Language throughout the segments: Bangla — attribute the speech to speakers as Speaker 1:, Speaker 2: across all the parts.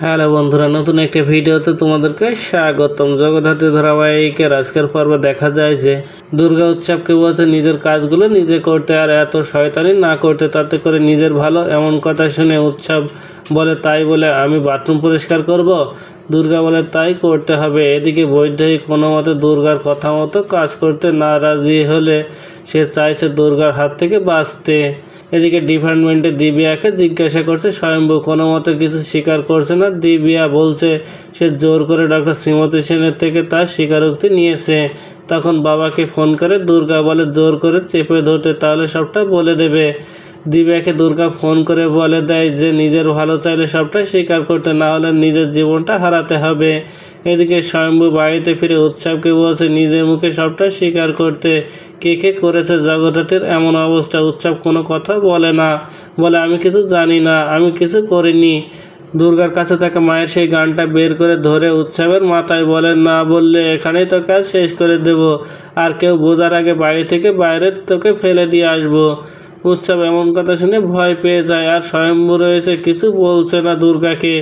Speaker 1: হ্যালো বন্ধুরা, নতুন একটা ভিডিওতে তোমাদেরকে স্বাগতম। জগদ্ধাত্রী ধারাবাহিকের আজকের পর্বে দেখা যায় যে দুর্গা উৎসবকে বলছে নিজের কাজগুলো নিজে করতে আর এত শয়তানি না করতে, তাতে করে নিজের ভালো। এমন কথা শুনে উৎসব বলে, তাই বলে আমি বাথরুম পরিষ্কার করব? দুর্গা বলে, তাই করতে হবে। এদিকে বৈদেহী কোনো মতে দুর্গার কথা মতো কাজ করতে না রাজি হলে সে চাইছে দুর্গার হাত থেকে বাঁচতে। এদিকে ডিপার্টমেন্টে দিব্যাকে জিজ্ঞাসা করছে স্বয়ম্ভু, কোনো মতে কিছু স্বীকার করছে না। দিব্যা বলছে সে জোর করে ডক্টর শ্রীমতী সেনের থেকে তার স্বীকারোক্তি নিয়েছে। তখন বাবাকে ফোন করে দুর্গা বলে জোর করে চেপে ধরতে, তাহলে সবটা বলে দেবে। দিব্যাকে দুর্গা ফোন করে বলে দেয় যে নিজের ভালো চাইলে সবটাই স্বীকার করতে, না হলে নিজের জীবনটা হারাতে হবে। এদিকে স্বয়ম্ভু বাড়িতে ফিরে উৎসবকে বলছে নিজের মুখে সবটা স্বীকার করতে। কে করেছে জগদ্ধাত্রীর এমন অবস্থা? উৎসব কোনো কথা বলে না, বলে আমি কিছু জানি না, আমি কিছু করিনি। দুর্গার কাছে থাকা মায়ের সেই গানটা বের করে ধরে উৎসবের মাথায় বলে, না বললে এখানেই তো কাজ শেষ করে দেব, আর কেউ বোঝার আগে বাড়ি থেকে বাইরে তোকে ফেলে দিয়ে আসবো। উৎসব এমন কথা শুনে ভয় পেয়ে যায়, আর স্বয়ম্ভু রয়েছে কিছু বলছে না দুর্গাকে।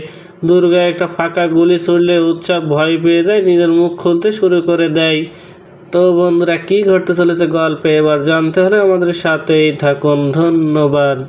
Speaker 1: দুর্গা একটা ফাঁকা গুলি ছুড়লে উৎসব ভয় পেয়ে যায়, নিজের মুখ খুলতে শুরু করে দেয়। তো বন্ধুরা, কি ঘটতে চলেছে গল্পে এবার জানতে হলে আমাদের সাথেই থাকুন। ধন্যবাদ।